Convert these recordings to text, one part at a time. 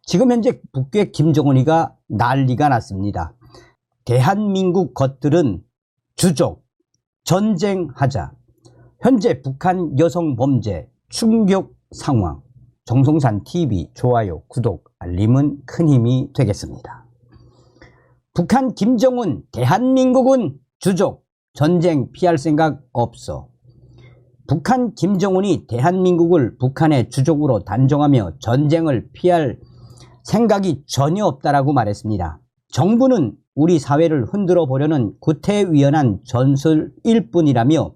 지금 현재 북괴 김정은이가 난리가 났습니다. 대한민국 것들은 주족, 전쟁하자. 현재 북한 여성 범죄 충격 상황. 정성산TV 좋아요, 구독, 알림은 큰 힘이 되겠습니다. 북한 김정은 대한민국은 주족, 전쟁 피할 생각 없어. 북한 김정은이 대한민국을 북한의 주족으로 단정하며 전쟁을 피할 생각이 전혀 없다라고 말했습니다. 정부는 우리 사회를 흔들어 보려는 구태의연한 전술일 뿐이라며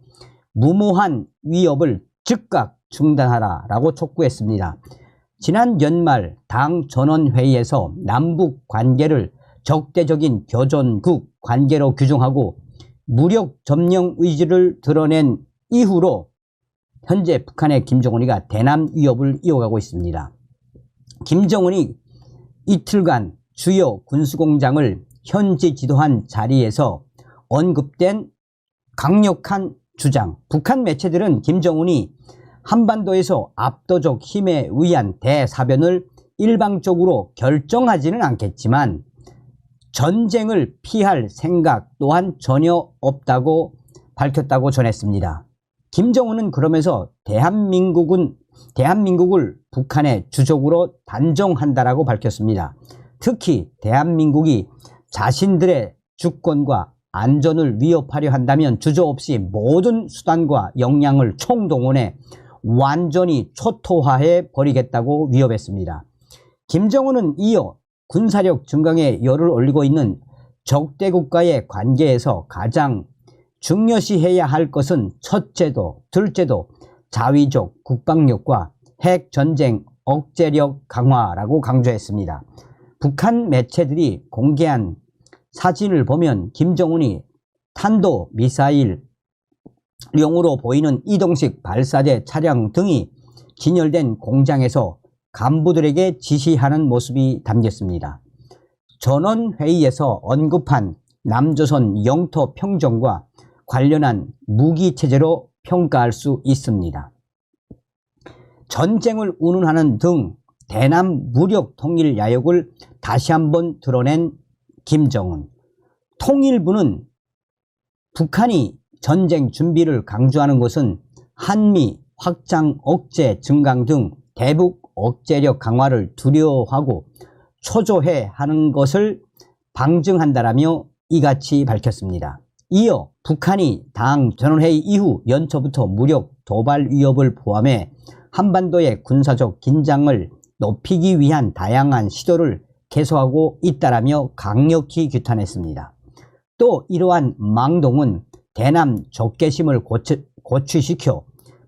무모한 위협을 즉각 중단하라라고 촉구했습니다. 지난 연말 당 전원회의에서 남북 관계를 적대적인 교전국 관계로 규정하고 무력 점령 의지를 드러낸 이후로 현재 북한의 김정은이가 대남 위협을 이어가고 있습니다. 김정은이 이틀간 주요 군수공장을 현지 지도한 자리에서 언급된 강력한 주장. 북한 매체들은 김정은이 한반도에서 압도적 힘에 의한 대사변을 일방적으로 결정하지는 않겠지만 전쟁을 피할 생각 또한 전혀 없다고 밝혔다고 전했습니다. 김정은은 그러면서 대한민국을 북한의 주족으로 단정한다라고 밝혔습니다. 특히 대한민국이 자신들의 주권과 안전을 위협하려 한다면 주저없이 모든 수단과 역량을 총동원해 완전히 초토화해 버리겠다고 위협했습니다. 김정은은 이어 군사력 증강에 열을 올리고 있는 적대국과의 관계에서 가장 중요시해야 할 것은 첫째도 둘째도 자위적 국방력과 핵전쟁 억제력 강화라고 강조했습니다. 북한 매체들이 공개한 사진을 보면 김정은이 탄도미사일용으로 보이는 이동식 발사대 차량 등이 진열된 공장에서 간부들에게 지시하는 모습이 담겼습니다. 전원회의에서 언급한 남조선 영토 평정과 관련한 무기체제로 평가할 수 있습니다. 전쟁을 운운하는 등 대남 무력 통일 야욕을 다시 한번 드러낸 김정은. 통일부는 북한이 전쟁 준비를 강조하는 것은 한미 확장 억제 증강 등 대북 억제력 강화를 두려워하고 초조해 하는 것을 방증한다라며 이같이 밝혔습니다. 이어 북한이 당 전원회의 이후 연초부터 무력 도발 위협을 포함해 한반도의 군사적 긴장을 높이기 위한 다양한 시도를 계속하고 있다라며 강력히 규탄했습니다. 또 이러한 망동은 대남 적개심을 고취시켜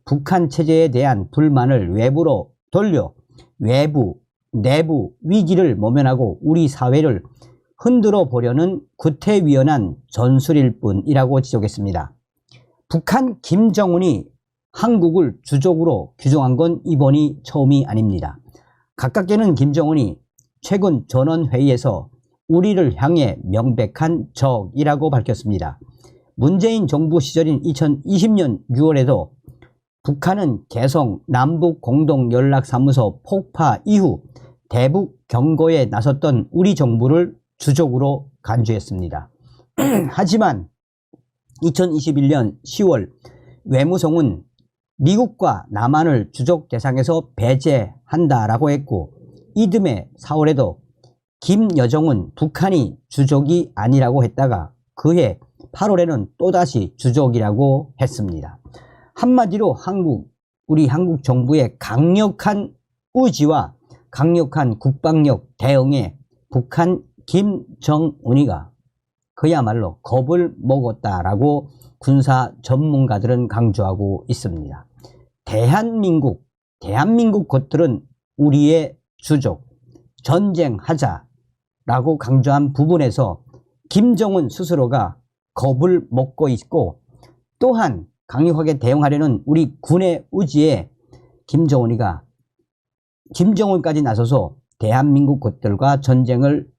북한 체제에 대한 불만을 외부로 돌려 외부, 내부 위기를 모면하고 우리 사회를 흔들어 보려는 구태의연한 전술일 뿐이라고 지적했습니다. 북한 김정은이 한국을 주족으로 규정한 건 이번이 처음이 아닙니다. 가깝게는 김정은이 최근 전원회의에서 우리를 향해 명백한 적이라고 밝혔습니다. 문재인 정부 시절인 2020년 6월에도 북한은 개성 남북공동연락사무소 폭파 이후 대북 경고에 나섰던 우리 정부를 주족으로 간주했습니다. 하지만 2021년 10월 외무성은 미국과 남한을 주족 대상에서 배제한다라고 했고 이듬해 4월에도 김여정은 북한이 주족이 아니라고 했다가 그해 8월에는 또다시 주족이라고 했습니다. 한마디로 우리 한국 정부의 강력한 의지와 강력한 국방력 대응에 북한 김정은이가 그야말로 겁을 먹었다라고 군사 전문가들은 강조하고 있습니다. 대한민국 것들은 우리의 주족, 전쟁하자라고 강조한 부분에서 김정은 스스로가 겁을 먹고 있고 또한 강력하게 대응하려는 우리 군의 의지에 김정은까지 나서서 대한민국 것들과 전쟁을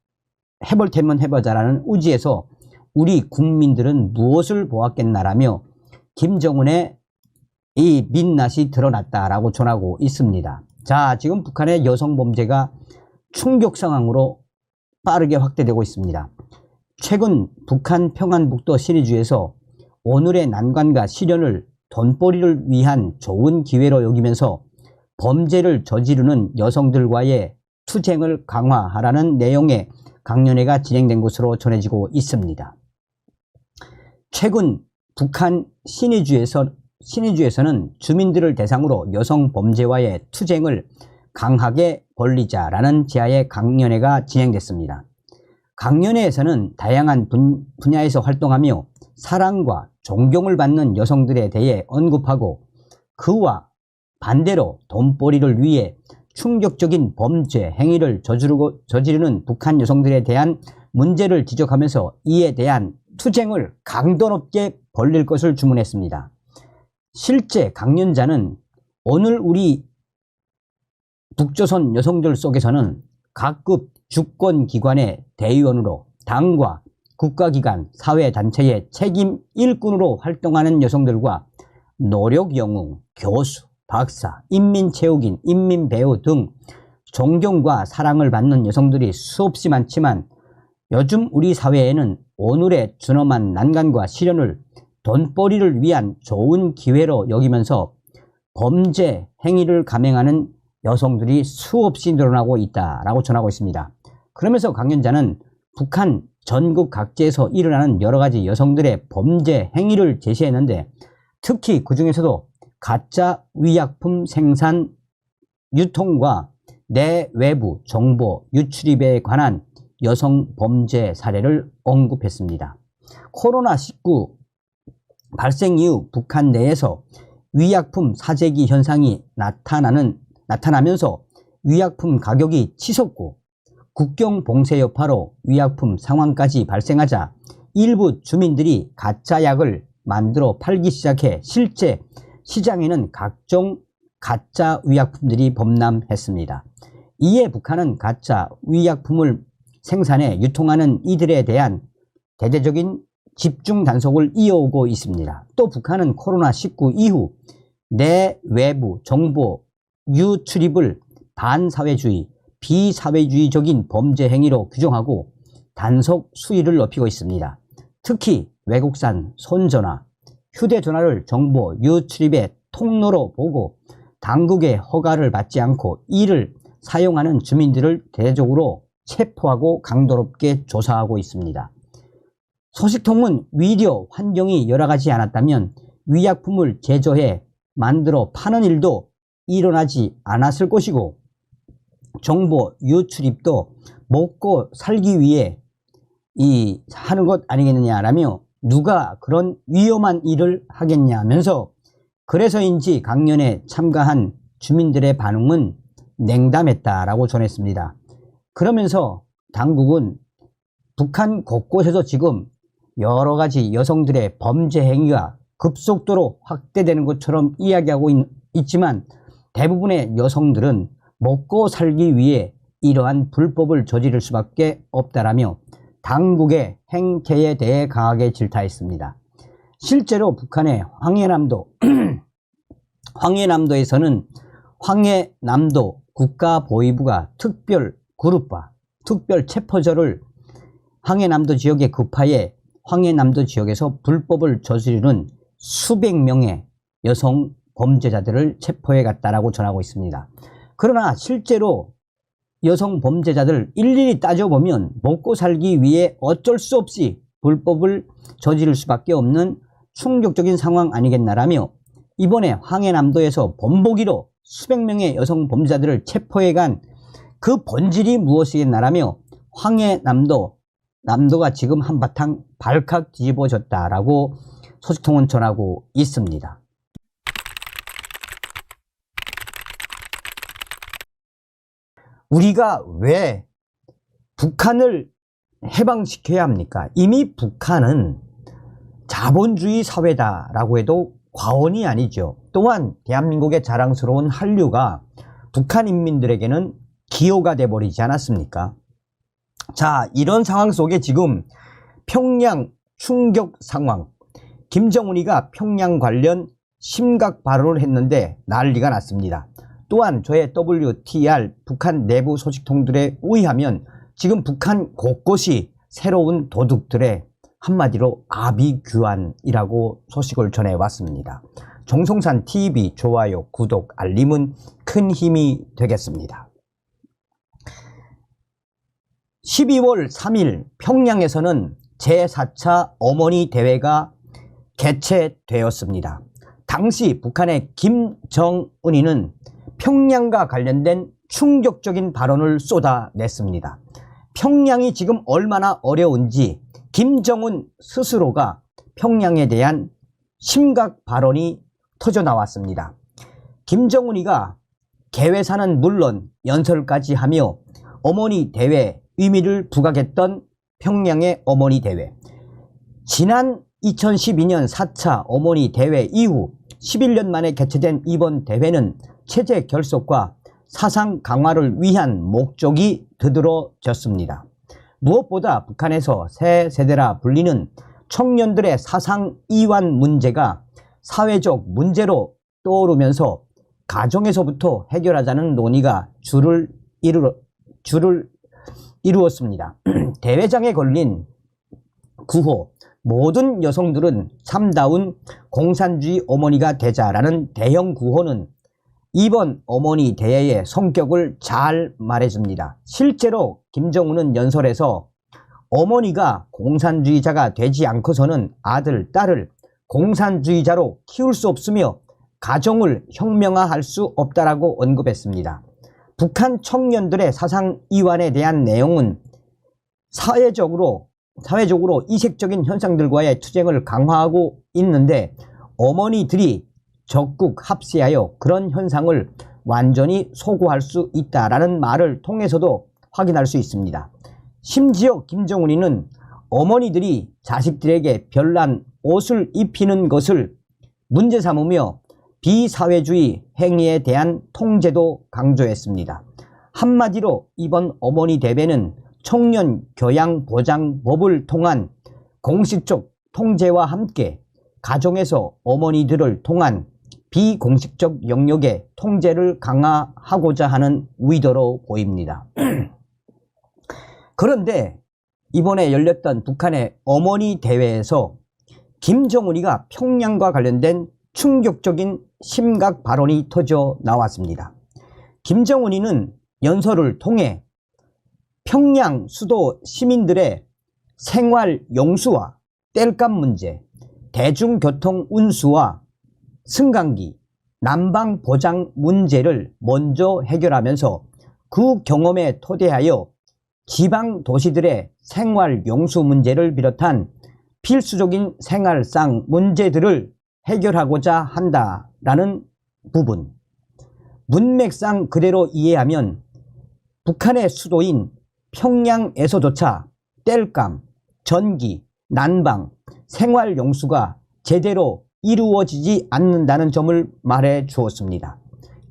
해볼 테면 해보자라는 의지에서 우리 국민들은 무엇을 보았겠나라며 김정은의 이 민낯이 드러났다라고 전하고 있습니다. 자, 지금 북한의 여성 범죄가 충격 상황으로 빠르게 확대되고 있습니다. 최근 북한 평안북도 신의주에서 오늘의 난관과 시련을 돈벌이를 위한 좋은 기회로 여기면서 범죄를 저지르는 여성들과의 투쟁을 강화하라는 내용의 강연회가 진행된 것으로 전해지고 있습니다. 최근 북한 신의주에서는 주민들을 대상으로 여성 범죄와의 투쟁을 강하게 벌리자라는 제안의 강연회가 진행됐습니다. 강연회에서는 다양한 분야에서 활동하며 사랑과 존경을 받는 여성들에 대해 언급하고 그와 반대로 돈벌이를 위해 충격적인 범죄 행위를 저지르는 북한 여성들에 대한 문제를 지적하면서 이에 대한 투쟁을 강도 높게 벌릴 것을 주문했습니다. 실제 강연자는 오늘 우리 북조선 여성들 속에서는 각급 주권기관의 대의원으로 당과 국가기관, 사회단체의 책임 일꾼으로 활동하는 여성들과 노력영웅, 교수, 박사, 인민체육인, 인민배우 등 존경과 사랑을 받는 여성들이 수없이 많지만 요즘 우리 사회에는 오늘의 준엄한 난관과 시련을 돈벌이를 위한 좋은 기회로 여기면서 범죄 행위를 감행하는 여성들이 수없이 늘어나고 있다라고 전하고 있습니다. 그러면서 강연자는 북한 전국 각지에서 일어나는 여러 가지 여성들의 범죄 행위를 제시했는데 특히 그 중에서도 가짜 의약품 생산, 유통과 내외부 정보 유출입에 관한 여성 범죄 사례를 언급했습니다. 코로나19 발생 이후 북한 내에서 의약품 사재기 현상이 나타나면서 의약품 가격이 치솟고 국경 봉쇄 여파로 의약품 상황까지 발생하자 일부 주민들이 가짜 약을 만들어 팔기 시작해 실제 시장에는 각종 가짜 의약품들이 범람했습니다. 이에 북한은 가짜 의약품을 생산해 유통하는 이들에 대한 대대적인 집중 단속을 이어오고 있습니다. 또 북한은 코로나19 이후 내외부 정보 유출입을 반사회주의, 비사회주의적인 범죄 행위로 규정하고 단속 수위를 높이고 있습니다. 특히 외국산 손전화, 휴대전화를 정보 유출입의 통로로 보고 당국의 허가를 받지 않고 이를 사용하는 주민들을 대대적으로 체포하고 강도 높게 조사하고 있습니다. 소식통은 위려 환경이 열악하지 않았다면 의약품을 제조해 만들어 파는 일도 일어나지 않았을 것이고 정보 유출입도 먹고 살기 위해 하는 것 아니겠느냐라며 누가 그런 위험한 일을 하겠냐면서 그래서인지 강연에 참가한 주민들의 반응은 냉담했다라고 전했습니다. 그러면서 당국은 북한 곳곳에서 지금 여러 가지 여성들의 범죄 행위가 급속도로 확대되는 것처럼 이야기하고 있지만 대부분의 여성들은 먹고 살기 위해 이러한 불법을 저지를 수밖에 없다라며 당국의 행태에 대해 강하게 질타했습니다. 실제로 북한의 황해남도에서는 황해남도 국가보위부가 특별 그룹화, 특별 체포조를 황해남도 지역에 급파해 황해남도 지역에서 불법을 저지르는 수백 명의 여성 범죄자들을 체포해 갔다라고 전하고 있습니다. 그러나 실제로 여성 범죄자들 일일이 따져보면 먹고 살기 위해 어쩔 수 없이 불법을 저지를 수밖에 없는 충격적인 상황 아니겠나라며 이번에 황해남도에서 본보기로 수백 명의 여성 범죄자들을 체포해 간 그 본질이 무엇이겠나라며 남도가 지금 한바탕 발칵 뒤집어졌다라고 소식통은 전하고 있습니다. 우리가 왜 북한을 해방시켜야 합니까? 이미 북한은 자본주의 사회다라고 해도 과언이 아니죠. 또한 대한민국의 자랑스러운 한류가 북한 인민들에게는 기호가 돼버리지 않았습니까? 자, 이런 상황 속에 지금 평양 충격 상황, 김정은이가 평양 관련 심각 발언을 했는데 난리가 났습니다. 또한 저의 WTR 북한 내부 소식통들에 의하면 지금 북한 곳곳이 새로운 도둑들의 한마디로 아비규환이라고 소식을 전해왔습니다. 정성산 TV 좋아요, 구독, 알림은 큰 힘이 되겠습니다. 12월 3일 평양에서는 제4차 어머니 대회가 개최되었습니다. 당시 북한의 김정은이는 평양과 관련된 충격적인 발언을 쏟아냈습니다. 평양이 지금 얼마나 어려운지 김정은 스스로가 평양에 대한 심각 발언이 터져나왔습니다. 김정은이가 개회사는 물론 연설까지 하며 어머니 대회 의미를 부각했던 평양의 어머니 대회. 지난 2012년 4차 어머니 대회 이후 11년 만에 개최된 이번 대회는 체제 결속과 사상 강화를 위한 목적이 드들어졌습니다. 무엇보다 북한에서 새 세대라 불리는 청년들의 사상 이완 문제가 사회적 문제로 떠오르면서 가정에서부터 해결하자는 논의가 줄을 이루었습니다. 대회장에 걸린 구호 모든 여성들은 참다운 공산주의 어머니가 되자라는 대형 구호는 이번 어머니 대회의 성격을 잘 말해줍니다. 실제로 김정은은 연설에서 어머니가 공산주의자가 되지 않고서는 아들, 딸을 공산주의자로 키울 수 없으며 가정을 혁명화할 수 없다라고 언급했습니다. 북한 청년들의 사상 이완에 대한 내용은 사회적으로 이색적인 현상들과의 투쟁을 강화하고 있는데 어머니들이 적극 합세하여 그런 현상을 완전히 소구할 수 있다라는 말을 통해서도 확인할 수 있습니다. 심지어 김정은이는 어머니들이 자식들에게 별난 옷을 입히는 것을 문제 삼으며 비사회주의 행위에 대한 통제도 강조했습니다. 한마디로 이번 어머니 대회는 청년 교양 보장법을 통한 공식적 통제와 함께 가정에서 어머니들을 통한 비공식적 영역의 통제를 강화하고자 하는 의도로 보입니다. 그런데 이번에 열렸던 북한의 어머니 대회에서 김정은이가 평양과 관련된 충격적인 심각 발언이 터져 나왔습니다. 김정은이는 연설을 통해 평양 수도 시민들의 생활 용수와 땔감 문제, 대중교통 운수와 승강기, 난방 보장 문제를 먼저 해결하면서 그 경험에 토대하여 지방 도시들의 생활 용수 문제를 비롯한 필수적인 생활상 문제들을 해결하고자 한다라는 부분. 문맥상 그대로 이해하면 북한의 수도인 평양에서조차 땔감, 전기, 난방, 생활 용수가 제대로 이루어지지 않는다는 점을 말해 주었습니다.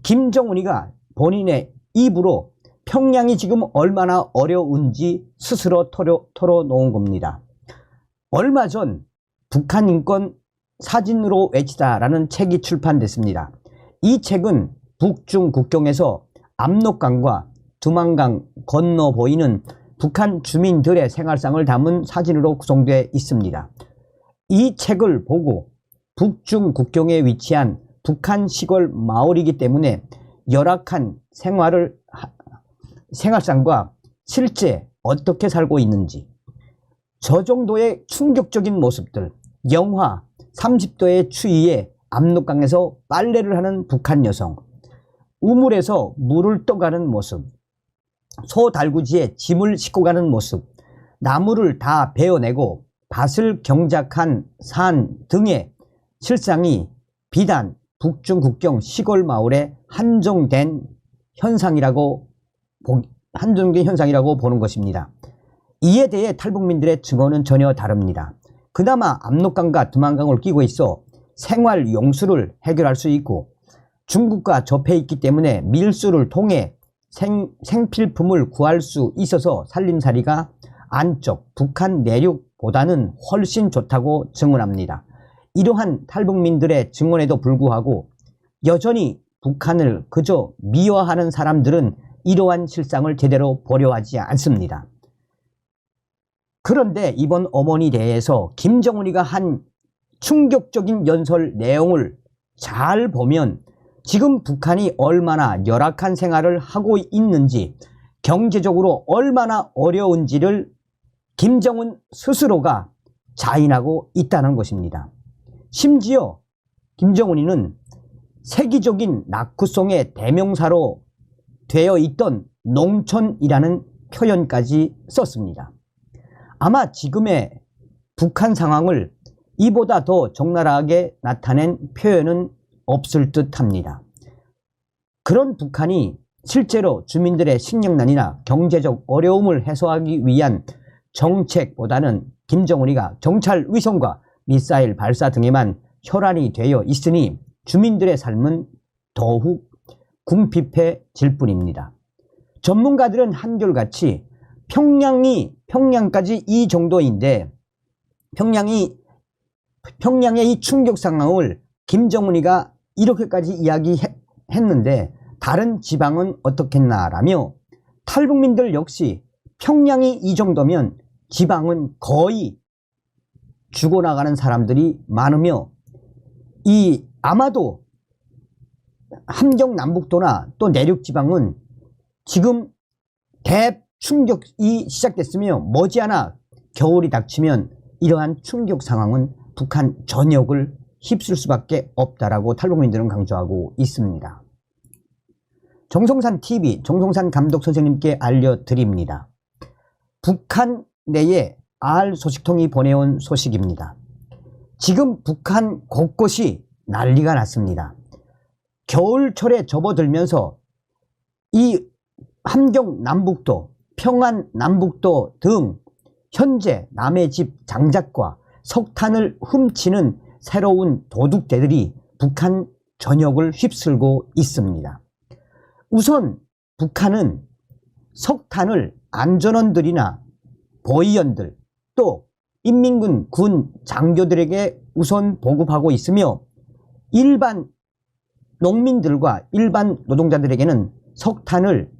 김정은이가 본인의 입으로 평양이 지금 얼마나 어려운지 스스로 털어놓은 겁니다. 얼마 전 북한 인권 사진으로 외치다라는 책이 출판됐습니다. 이 책은 북중 국경에서 압록강과 두만강 건너 보이는 북한 주민들의 생활상을 담은 사진으로 구성되어 있습니다. 이 책을 보고 북중 국경에 위치한 북한 시골 마을이기 때문에 열악한 생활상과 실제 어떻게 살고 있는지, 저 정도의 충격적인 모습들, 영하 30도의 추위에 압록강에서 빨래를 하는 북한 여성, 우물에서 물을 떠가는 모습, 소 달구지에 짐을 싣고 가는 모습, 나무를 다 베어내고 밭을 경작한 산 등의 실상이 비단 북중 국경 시골 마을에 한정된 현상이라고 보는 것입니다. 이에 대해 탈북민들의 증언은 전혀 다릅니다. 그나마 압록강과 두만강을 끼고 있어 생활 용수를 해결할 수 있고 중국과 접해 있기 때문에 밀수를 통해 생필품을 구할 수 있어서 살림살이가 안쪽 북한 내륙보다는 훨씬 좋다고 증언합니다. 이러한 탈북민들의 증언에도 불구하고 여전히 북한을 그저 미워하는 사람들은 이러한 실상을 제대로 보려 하지 않습니다. 그런데 이번 어머니 대회에서 김정은이가 한 충격적인 연설 내용을 잘 보면 지금 북한이 얼마나 열악한 생활을 하고 있는지, 경제적으로 얼마나 어려운지를 김정은 스스로가 자인하고 있다는 것입니다. 심지어 김정은이는 세계적인 낙후송의 대명사로 되어 있던 농촌이라는 표현까지 썼습니다. 아마 지금의 북한 상황을 이보다 더 적나라하게 나타낸 표현은 없을 듯 합니다. 그런 북한이 실제로 주민들의 식량난이나 경제적 어려움을 해소하기 위한 정책보다는 김정은이가 정찰 위성과 미사일 발사 등에만 혈안이 되어 있으니 주민들의 삶은 더욱 궁핍해질 뿐입니다. 전문가들은 한결같이 평양까지 이 정도인데 평양의 이 충격 상황을 김정은이가 이렇게까지 이야기했는데 다른 지방은 어떻겠나라며 탈북민들 역시 평양이 이 정도면 지방은 거의 죽어나가는 사람들이 많으며 아마도 함경 남북도나 또 내륙 지방은 지금 대충격이 시작됐으며 머지않아 겨울이 닥치면 이러한 충격 상황은 북한 전역을 휩쓸 수밖에 없다라고 탈북민들은 강조하고 있습니다. 정성산 정성산 감독 선생님께 알려드립니다. 북한 내에 알 소식통이 보내온 소식입니다. 지금 북한 곳곳이 난리가 났습니다. 겨울철에 접어들면서 이 함경 남북도, 평안 남북도 등 현재 남의 집 장작과 석탄을 훔치는 새로운 도둑대들이 북한 전역을 휩쓸고 있습니다. 우선 북한은 석탄을 안전원들이나 보위원들 또 인민군 군 장교들에게 우선 보급하고 있으며 일반 농민들과 일반 노동자들에게는 석탄을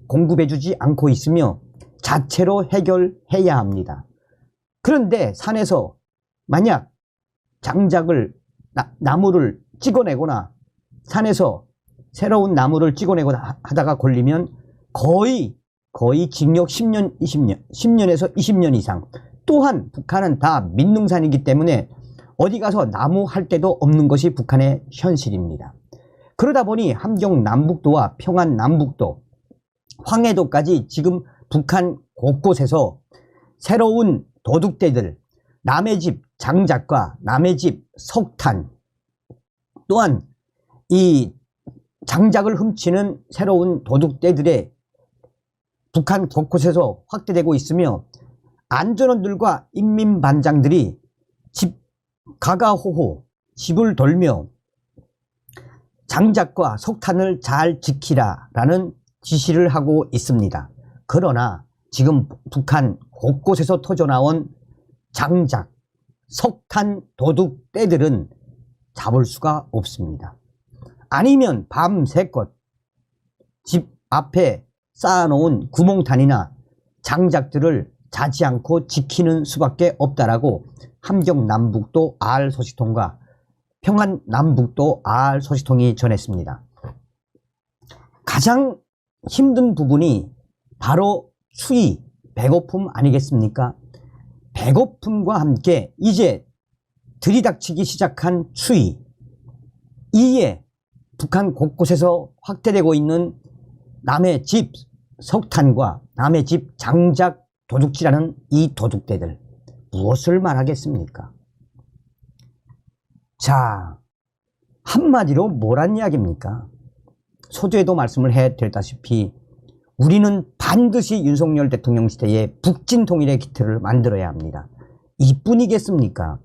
공급해주지 않고 있으며 자체로 해결해야 합니다. 그런데 산에서 만약 장작을 나무를 찍어내거나 산에서 새로운 나무를 찍어내거나 하다가 걸리면 거의 징역 10년, 10년에서 20년 이상. 또한 북한은 다 민능산이기 때문에 어디 가서 나무 할 데도 없는 것이 북한의 현실입니다. 그러다 보니 함경 남북도와 평안 남북도, 황해도까지 지금 북한 곳곳에서 새로운 도둑대들, 남의 집 장작과 남의 집 석탄, 또한 이 장작을 훔치는 새로운 도둑대들의 북한 곳곳에서 확대되고 있으며 안전원들과 인민반장들이 가가호호 집을 돌며 장작과 석탄을 잘 지키라라는 지시를 하고 있습니다. 그러나 지금 북한 곳곳에서 터져나온 장작, 석탄 도둑떼들은 잡을 수가 없습니다. 아니면 밤새껏 집 앞에 쌓아놓은 구멍탄이나 장작들을 자지 않고 지키는 수밖에 없다라고 함경 남북도 알 소식통과 평안 남북도 알 소식통이 전했습니다. 가장 힘든 부분이 바로 추위, 배고픔 아니겠습니까? 배고픔과 함께 이제 들이닥치기 시작한 추위, 이에 북한 곳곳에서 확대되고 있는 남의 집 석탄과 남의 집 장작 도둑질하는 이 도둑대들, 무엇을 말하겠습니까? 자, 한마디로 뭐란 이야기입니까? 서두에도 말씀을 해드렸다시피 우리는 반드시 윤석열 대통령 시대에 북진 통일의 기틀을 만들어야 합니다. 이뿐이겠습니까?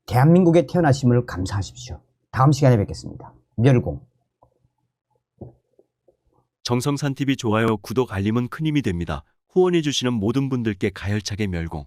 대한민국에 태어나심을 감사하십시오. 다음 시간에 뵙겠습니다. 멸공. 정성산TV 좋아요, 구독, 알림은 큰 힘이 됩니다. 후원해주시는 모든 분들께 가열차게 멸공.